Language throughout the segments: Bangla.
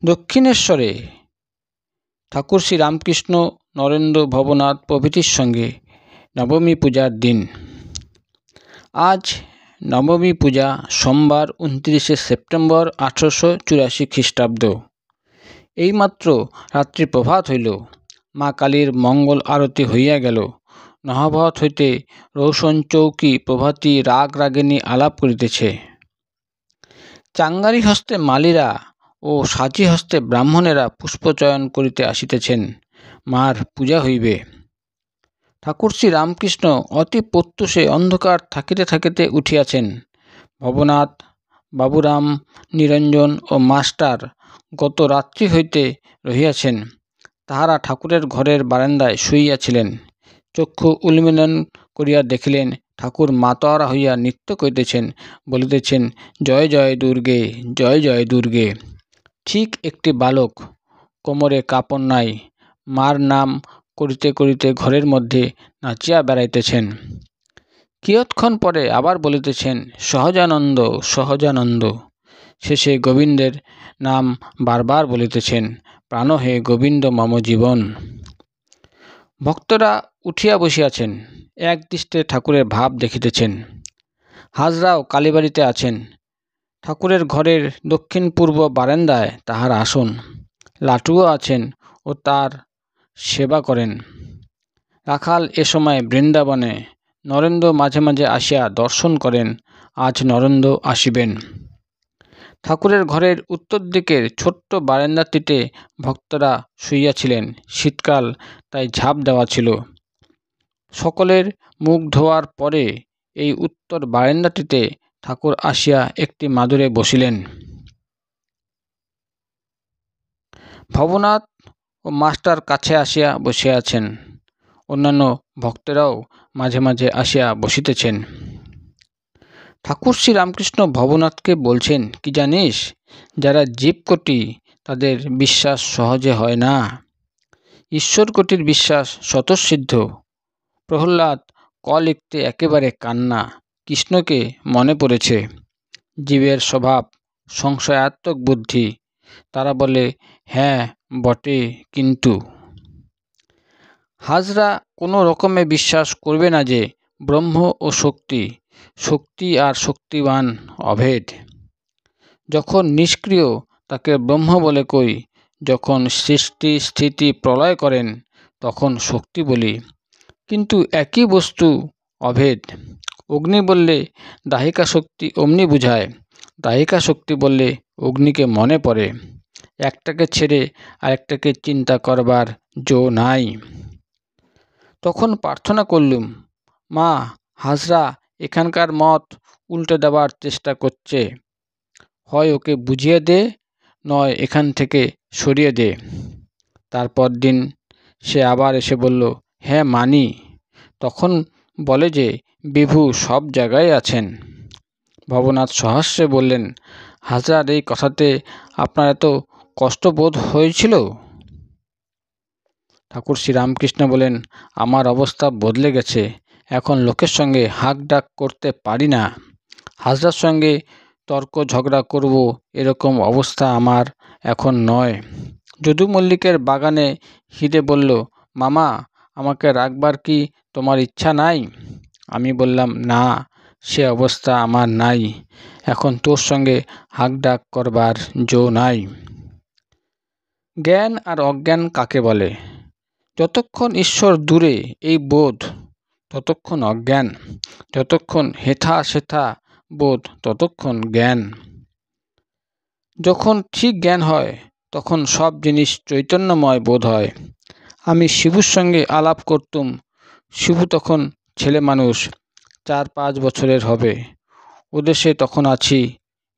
দক্ষিণেশ্বরে ঠাকুর শ্রী রামকৃষ্ণ, নরেন্দ্র, ভবনাথ প্রভৃতির সঙ্গে নবমী পূজার দিন। আজ নবমী পূজা, সোমবার 29শে সেপ্টেম্বর 1884 খ্রিস্টাব্দ। এইমাত্র রাত্রি প্রভাত হইল, মা কালীর মঙ্গল আরতি হইয়া গেল। নহবত হইতে রৌশন চৌকি প্রভাতী রাগ রাগিণী আলাপ করিতেছে। চাঙ্গারি হস্তে মালীরা ও সাচি হস্তে ব্রাহ্মণেরা পুষ্পচয়ন করিতে আসিতেছেন। মার পূজা হইবে। ঠাকুর শ্রী রামকৃষ্ণ অতি প্রত্যুষে অন্ধকার থাকিতে থাকিতে উঠিয়াছেন। ভবনাথ, বাবুরাম, নিরঞ্জন ও মাস্টার গত রাত্রি হইতে রহিয়াছেন। তাহারা ঠাকুরের ঘরের বারান্দায় শুইয়াছিলেন। চক্ষু উন্মীলন করিয়া দেখিলেন ঠাকুর মাতোয়ারা হইয়া নৃত্য করিতেছেন, বলিতেছেন, জয় জয় দুর্গে, জয় জয় দুর্গে। ঠিক একটি বালক, কোমরে কাপড় নাই, মার নাম করিতে করিতে ঘরের মধ্যে নাচিয়া বেড়াইতেছেন। কিয়ৎক্ষণ পরে আবার বলিতেছেন, সহজানন্দ, সহজানন্দ। শেষে গোবিন্দের নাম বারবার বলিতেছেন, প্রাণ হে গোবিন্দ মম জীবন। ভক্তরা উঠিয়া বসিয়াছেন, এক দৃষ্টে ঠাকুরের ভাব দেখিতেছেন। হাজরাও কালীবাড়িতে আছেন। ঠাকুরের ঘরের দক্ষিণ পূর্ব বারান্দায় তাহার আসন। লাটুও আছেন ও তার সেবা করেন। রাখাল এ সময় বৃন্দাবনে। নরেন্দ্র মাঝে মাঝে আসিয়া দর্শন করেন। আজ নরেন্দ্র আসিবেন। ঠাকুরের ঘরের উত্তর দিকের ছোট্ট বারান্দাটিতে ভক্তরা শুইয়াছিলেন। শীতকাল, তাই ঝাঁপ দেওয়া ছিল। সকলের মুখ ধোয়ার পরে এই উত্তর বারান্দাটিতে ঠাকুর আসিয়া একটি মাদুরে বসিলেন। ভবনাথ ও মাস্টার কাছে আসিয়া বসিয়াছেন। অন্যান্য ভক্তেরাও মাঝে মাঝে আসিয়া বসিতেছেন। ঠাকুর শ্রী রামকৃষ্ণ ভবনাথকে বলছেন, কি জানিস, যারা জীবকোটি তাদের বিশ্বাস সহজে হয় না। ঈশ্বরকোটির বিশ্বাস স্বতঃসিদ্ধ। প্রহ্লাদ ক লিখতে একেবারে কান্না। কৃষ্ণকে মনে পড়েছে। জীবের স্বভাব সংশয়াত্মক বুদ্ধি। তারা বলে, হ্যাঁ বটে, কিন্তু। হাজরা কোনো রকমে বিশ্বাস করবে না যে ব্রহ্ম ও শক্তি, শক্তি আর শক্তিবান অভেদ। যখন নিষ্ক্রিয় তাকে ব্রহ্ম বলে কই, যখন সৃষ্টি স্থিতি প্রলয় করেন তখন শক্তি বলি, কিন্তু একই বস্তু অভেদ। অগ্নি বললে দাহিকা শক্তি অমনি বুঝায়, দাহিকা শক্তি বললে অগ্নিকে মনে পড়ে। একটাকে ছেড়ে আরেকটাকে চিন্তা করবার জো নাই। তখন প্রার্থনা করলুম, মা, হাজরা এখানকার মত উল্টে দেবার চেষ্টা করছে। হয় ওকে বুঝিয়ে দে, নয় এখান থেকে সরিয়ে দে। তারপর দিন সে আবার এসে বলল, হ্যাঁ মানি। তখন বলে যে বিভু সব জায়গায় আছেন। ভবনাথ সহাস্যে বললেন, হাজরার এই কথাতে আপনার এত কষ্ট বোধ হয়েছিল? ঠাকুর শ্রী রামকৃষ্ণ বলেন, আমার অবস্থা বদলে গেছে। এখন লোকের সঙ্গে হাঁক ডাক করতে পারি না। হাজরার সঙ্গে তর্ক ঝগড়া করব এরকম অবস্থা আমার এখন নয়। যদু মল্লিকের বাগানে হিরে বলল, মামা, আমাকে রাখবার কি তোমার ইচ্ছা নাই? আমি বললাম, না, সে অবস্থা আমার নাই। এখন তোর সঙ্গে হাঁক ডাক করবার জো নাই। জ্ঞান আর অজ্ঞান কাকে বলে? যতক্ষণ ঈশ্বর দূরে এই বোধ ততক্ষণ অজ্ঞান, যতক্ষণ হেথা সেথা বোধ ততক্ষণ জ্ঞান। যখন ঠিক জ্ঞান হয় তখন সব জিনিস চৈতন্যময় বোধ হয়। আমি শিবুর সঙ্গে আলাপ করতুম। শিবু তখন ছেলে মানুষ, 4-5 বছরের হবে। ওদেশে তখন আছি।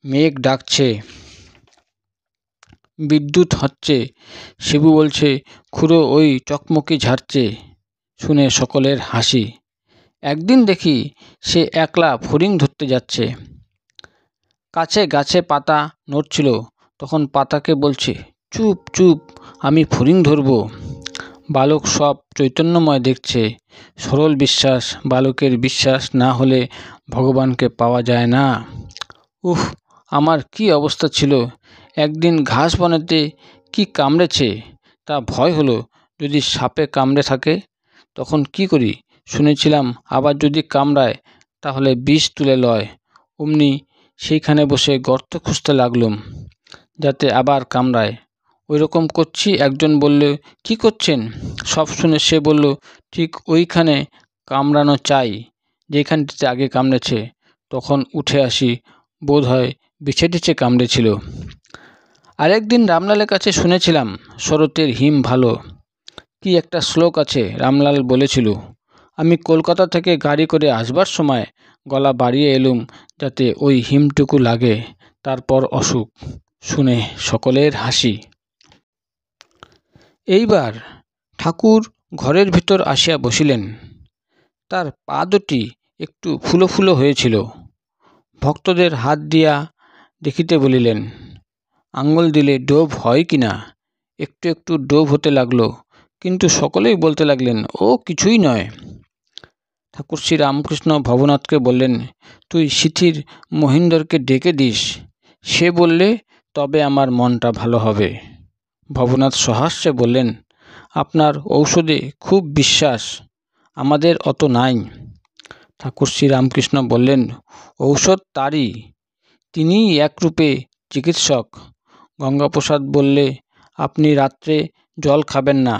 মেঘ ডাকছে, বিদ্যুৎ হচ্ছে। শিবু বলছে, খুড়ো ওই চকমকি ঝাড়ছে। শুনে সকলের হাসি। একদিন দেখি সে একলা ফড়িং ধরতে যাচ্ছে। কাছে গাছে পাতা নড়ছিল। তখন পাতাকে বলছে, চুপ চুপ, আমি ফড়িং ধরব। বালক সব চৈতন্যময় দেখছে। সরল বিশ্বাস। বালকের বিশ্বাস না হলে ভগবানকে পাওয়া যায় না। উহ, আমার কি অবস্থা ছিল! একদিন ঘাস বনেতে কি কামড়েছে, তা ভয় হলো যদি সাপে কামড়ে থাকে, তখন কি করি? শুনেছিলাম আবার যদি কামড়ায় তাহলে বিষ তুলে লয়। অমনি সেইখানে বসে গর্ত খুঁজতে লাগলুম যাতে আবার কামড়ায়। ওই রকম করছি। একজন বলল, কি করছেন? সব শুনে সে বলল, ঠিক ওইখানে কামড়ানো চাই যেখানটিতে আগে কামড়েছে। তখন উঠে আসি, বোধ হয় বিছে টিছে কামড়েছিল। আরেকদিন রামলালের কাছে শুনেছিলাম শরতের হিম ভালো। কি একটা শ্লোক আছে, রামলাল বলেছিল। আমি কলকাতা থেকে গাড়ি করে আসবার সময় গলা বাড়িয়ে এলুম যাতে ওই হিমটুকু লাগে, তারপর অসুখ। শুনে সকলের হাসি। এইবার ঠাকুর ঘরের ভিতর আসিয়া বসিলেন। তার পা দুটি একটু ফুলো ফুলো হয়েছিল। ভক্তদের হাত দিয়া দেখিতে বলিলেন। আঙ্গুল দিলে ডোব হয় কি না। একটু একটু ডোব হতে লাগলো, কিন্তু সকলেই বলতে লাগলেন, ও কিছুই নয়। ঠাকুর শ্রী রামকৃষ্ণ ভবনাথকে বললেন, তুই সিথির মহিন্দরকে ডেকে দিস। সে বললে তবে আমার মনটা ভালো হবে। ভবনাথ সহাস্যে বললেন, আপনার ঔষধে খুব বিশ্বাস, আমাদের অত নাই। ঠাকুর শ্রী রামকৃষ্ণ বললেন, ঔষধ তারই, তিনিই একরূপে চিকিৎসক। গঙ্গাপ্রসাদ বললে, আপনি রাত্রে জল খাবেন না।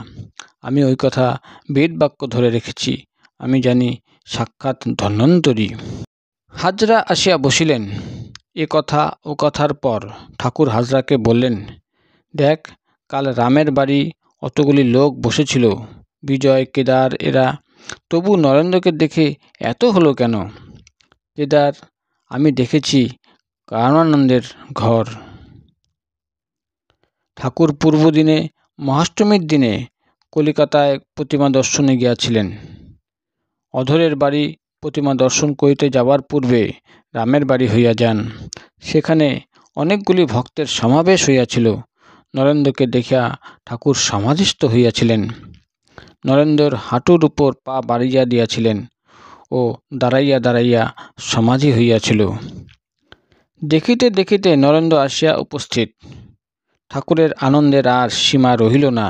আমি ওই কথা বেদ বাক্য ধরে রেখেছি। আমি জানি সাক্ষাৎ ধন্বন্তরী। হাজরা আসিয়া বসিলেন। এ কথা ও কথার পর ঠাকুর হাজরাকে বললেন, দেখ, কাল রামের বাড়ি অতগুলি লোক বসেছিল, বিজয়, কেদার এরা, তবু নরেন্দ্রকে দেখে এত হলো কেন? কেদার, আমি দেখেছি কারণানন্দের ঘর। ঠাকুর পূর্বদিনে মহাষ্টমীর দিনে কলিকাতায় প্রতিমা দর্শনে গিয়াছিলেন। অধরের বাড়ি প্রতিমা দর্শন করিতে যাবার পূর্বে রামের বাড়ি হইয়া যান। সেখানে অনেকগুলি ভক্তের সমাবেশ হইয়াছিল। নরেন্দ্রকে দেখিয়া ঠাকুর সমাধিস্থ হইয়াছিলেন। নরেন্দ্রর হাঁটুর উপর পা বাড়িয়া দিয়াছিলেন ও দাঁড়াইয়া দাঁড়াইয়া সমাধি হইয়াছিল। দেখিতে দেখিতে নরেন্দ্র আসিয়া উপস্থিত। ঠাকুরের আনন্দের আর সীমা রহিল না।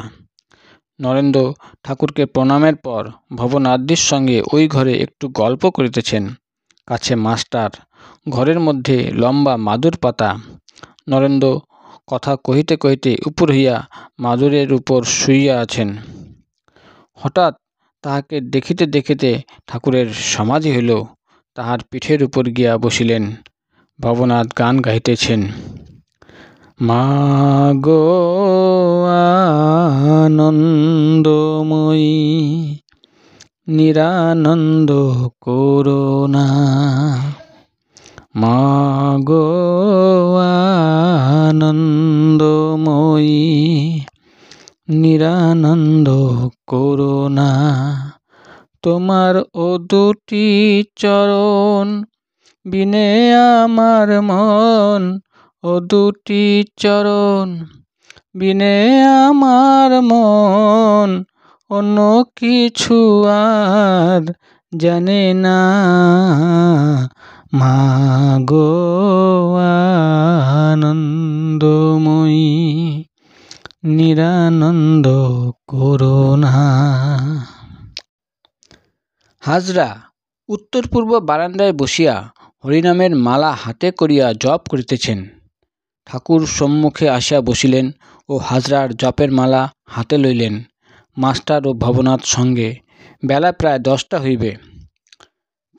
নরেন্দ্র ঠাকুরকে প্রণামের পর ভবনাদ্রির সঙ্গে ওই ঘরে একটু গল্প করিতেছেন। কাছে মাস্টার, ঘরের মধ্যে লম্বা মাদুর পাতা। নরেন্দ্র কথা কহিতে কহিতে উপর হইয়া মাদুরের উপর শুইয়া আছেন। হঠাৎ তাহাকে দেখিতে দেখিতে ঠাকুরের সমাধি হইল। তাহার পিঠের উপর গিয়া বসিলেন। ভবনাথ গান গাইতেছেন, মা গো আনন্দময়ী, নিরানন্দ করুণা। মা গো আনন্দময়ী, নিরানন্দ করুণা। তোমার ও দুটি চরণ বিনে আমার মন, ও দুটি চরণ বিনে আমার মন, অন্য কিছু আর জানে না। মা গো আনন্দময়ী, নিরানন্দ করুণা। হাজরা উত্তর পূর্ব বারান্দায় বসিয়া হরিনামের মালা হাতে করিয়া জপ করিতেছেন। ঠাকুর সম্মুখে আসিয়া বসিলেন ও হাজরার জপের মালা হাতে লইলেন। মাস্টার ও ভবনাথ সঙ্গে। বেলা প্রায় 10টা হইবে।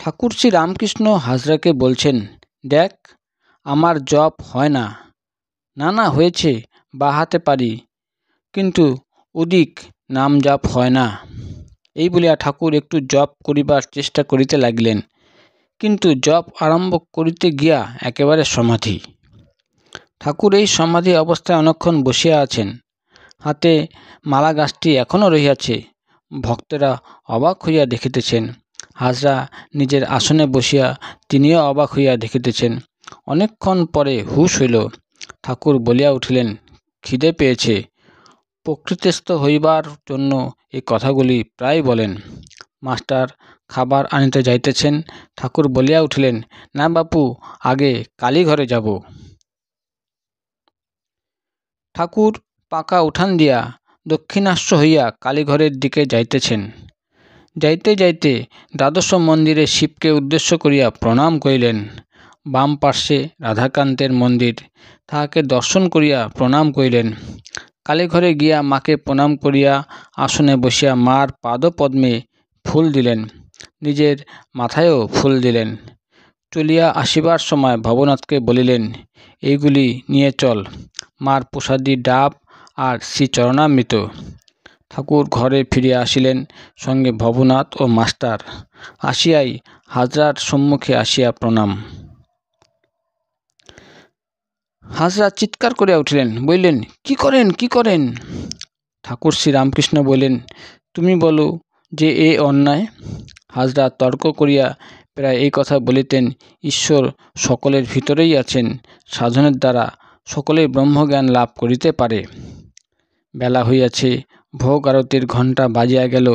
ঠাকুর শ্রী রামকৃষ্ণ হাজরাকে বলছেন, দেখ, আমার জপ হয় না। না না, হয়েছে, বা হাতে পারি, কিন্তু ওদিক নাম জপ হয় না। এই বলিয়া ঠাকুর একটু জপ করিবার চেষ্টা করিতে লাগিলেন, কিন্তু জপ আরম্ভ করিতে গিয়া একেবারে সমাধি। ঠাকুর এই সমাধি অবস্থায় অনেকক্ষণ বসিয়া আছেন। হাতে মালা গাছটি এখনও রহিয়াছে। ভক্তেরা অবাক হইয়া দেখিতেছেন। হাজরা নিজের আসনে বসিয়া তিনিও অবাক হইয়া দেখিতেছেন। অনেকক্ষণ পরে হুঁশ হইল। ঠাকুর বলিয়া উঠিলেন, খিদে পেয়েছে। প্রকৃতিস্থ হইবার জন্য এই কথাগুলি প্রায় বলেন। মাস্টার খাবার আনিতে যাইতেছেন। ঠাকুর বলিয়া উঠিলেন, না বাপু, আগে কালীঘরে যাব। ঠাকুর পাকা উঠান দিয়া দক্ষিণাস্য হইয়া কালীঘরের দিকে যাইতেছেন। যাইতে যাইতে দ্বাদশ মন্দিরে শিবকে উদ্দেশ্য করিয়া প্রণাম করিলেন। বাম পার্শ্বে রাধাকান্তের মন্দির, তাহাকে দর্শন করিয়া প্রণাম করিলেন। কালীঘরে গিয়া মাকে প্রণাম করিয়া আসনে বসিয়া মার পাদপদ্মে ফুল দিলেন, নিজের মাথায়ও ফুল দিলেন। চলিয়া আসিবার সময় ভবনাথকে বলিলেন, এইগুলি নিয়ে চল, মার প্রসাদী ডাব আর শ্রীচরণামৃত। ঠাকুর ঘরে ফিরিয়া আসিলেন, সঙ্গে ভবনাথ ও মাস্টার। আসিয়াই হাজরার সম্মুখে আসিয়া প্রণাম। হাজরা চিৎকার করিয়া উঠিলেন, বললেন, কি করেন, কি করেন? ঠাকুর শ্রীরামকৃষ্ণ বললেন, তুমি বলো যে এ অন্যায়। হাজরা তর্ক করিয়া প্রায় এই কথা বলিতেন, ঈশ্বর সকলের ভিতরেই আছেন, সাধনের দ্বারা সকলেই ব্রহ্মজ্ঞান লাভ করিতে পারে। বেলা হইয়াছে, ভোগ আরতির ঘণ্টা বাজিয়া গেল।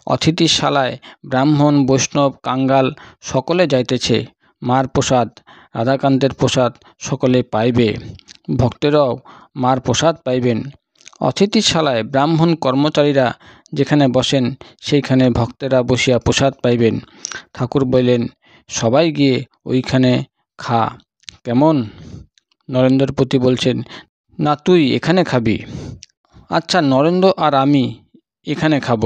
অতিথিশালায় ব্রাহ্মণ, বৈষ্ণব, কাঙ্গাল সকলে যাইতেছে। মার প্রসাদ, রাধাকান্তের প্রসাদ সকলে পাইবে, ভক্তেরাও মার প্রসাদ পাইবেন। অতিথিশালায় ব্রাহ্মণ কর্মচারীরা যেখানে বসেন সেইখানে ভক্তেরা বসিয়া প্রসাদ পাইবেন। ঠাকুর বললেন, সবাই গিয়ে ওইখানে খা। কেমন? নরেন্দ্রপতি বলছেন, না, তুই এখানে খাবি। আচ্ছা, নরেন্দ্র আর আমি এখানে খাব।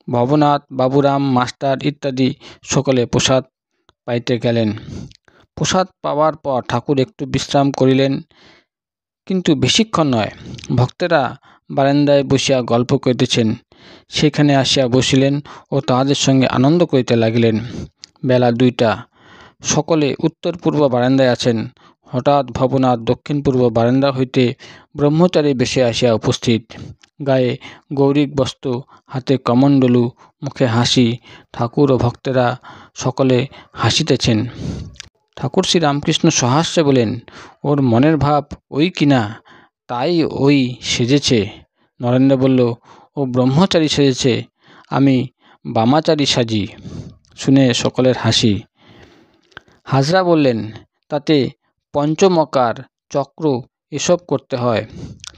ভবনাথ, বাবুরাম, মাস্টার ইত্যাদি সকলে প্রসাদ পাইতে গেলেন। প্রসাদ পাওয়ার পর ঠাকুর একটু বিশ্রাম করিলেন, কিন্তু বেশিক্ষণ নয়। ভক্তেরা বারান্দায় বসিয়া গল্প করিতেছেন, সেখানে আসিয়া বসিলেন ও তাহাদের সঙ্গে আনন্দ করিতে লাগিলেন। বেলা 2টা। সকলে উত্তর পূর্ব বারান্দায় আছেন। হঠাৎ ভবনাথ দক্ষিণ পূর্ব বারান্দা হইতে ব্রহ্মচারী বেশে আসিয়া উপস্থিত। গায়ে গৌরিক বস্ত্র, হাতে কমণ্ডলু, মুখে হাসি। ঠাকুর ও ভক্তেরা সকলে হাসিতেছেন। ঠাকুর শ্রীরামকৃষ্ণ সহাস্যে বলেন, ওর মনের ভাব ওই কিনা, তাই ওই সেজেছে। নরেন্দ্র বলল, ও ব্রহ্মচারী সেজেছে, আমি বামাচারী সাজি। শুনে সকলের হাসি। হাজরা বললেন, তাতে পঞ্চমকার, চক্র এসব করতে হয়।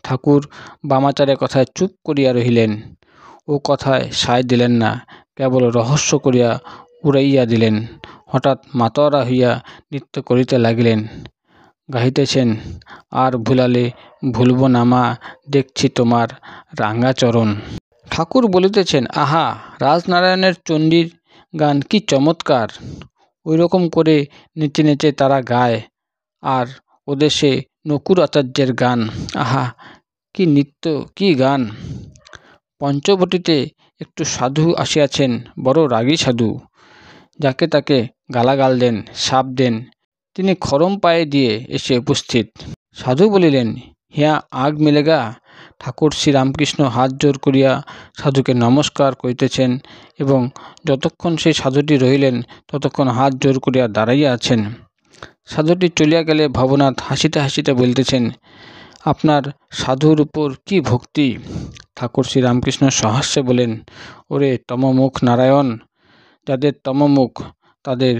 ঠাকুর বামাচারের কথায় চুপ করিয়া রহিলেন। ও কথায় সায় দিলেন না, কেবল রহস্য করিয়া উড়াইয়া দিলেন। হঠাৎ মাতোয়ারা হইয়া নৃত্য করিতে লাগিলেন। গাহিতেছেন, আর ভুলালে ভুলব না মা, দেখছি তোমার রাঙ্গাচরণ। ঠাকুর বলিতেছেন, আহা, রাজনারায়ণের চণ্ডীর গান কি চমৎকার! ওই রকম করে নেচে নেচে তারা গায়। আর ওদেশে নকুর আচার্যের গান, আহা, কি নৃত্য, কি গান! পঞ্চবটিতে একটু সাধু আসিয়াছেন, বড় রাগী সাধু, যাকে তাকে গালাগাল দেন, শাপ দেন। তিনি খরম পায়ে দিয়ে এসে উপস্থিত। সাধু বলিলেন, হিয়া আগ মিলেগা। ঠাকুর শ্রীরামকৃষ্ণ হাত জোর করিয়া সাধুকে নমস্কার করিতেছেন এবং যতক্ষণ সেই সাধুটি রহিলেন ততক্ষণ হাত জোর করিয়া দাঁড়াইয়া আছেন। সাধুটি চলিয়া গেলে ভবনাথ হাসিতে হাসিতে বলিতেছেন, আপনার সাধুর উপর কি ভক্তি! ঠাকুর শ্রীরামকৃষ্ণ সহাস্যে বলেন, ওরে তমমুখ নারায়ণ, যাদের তমমুখ তাদের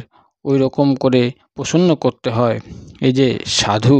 ওই রকম করে প্রসন্ন করতে হয়। এই যে সাধু।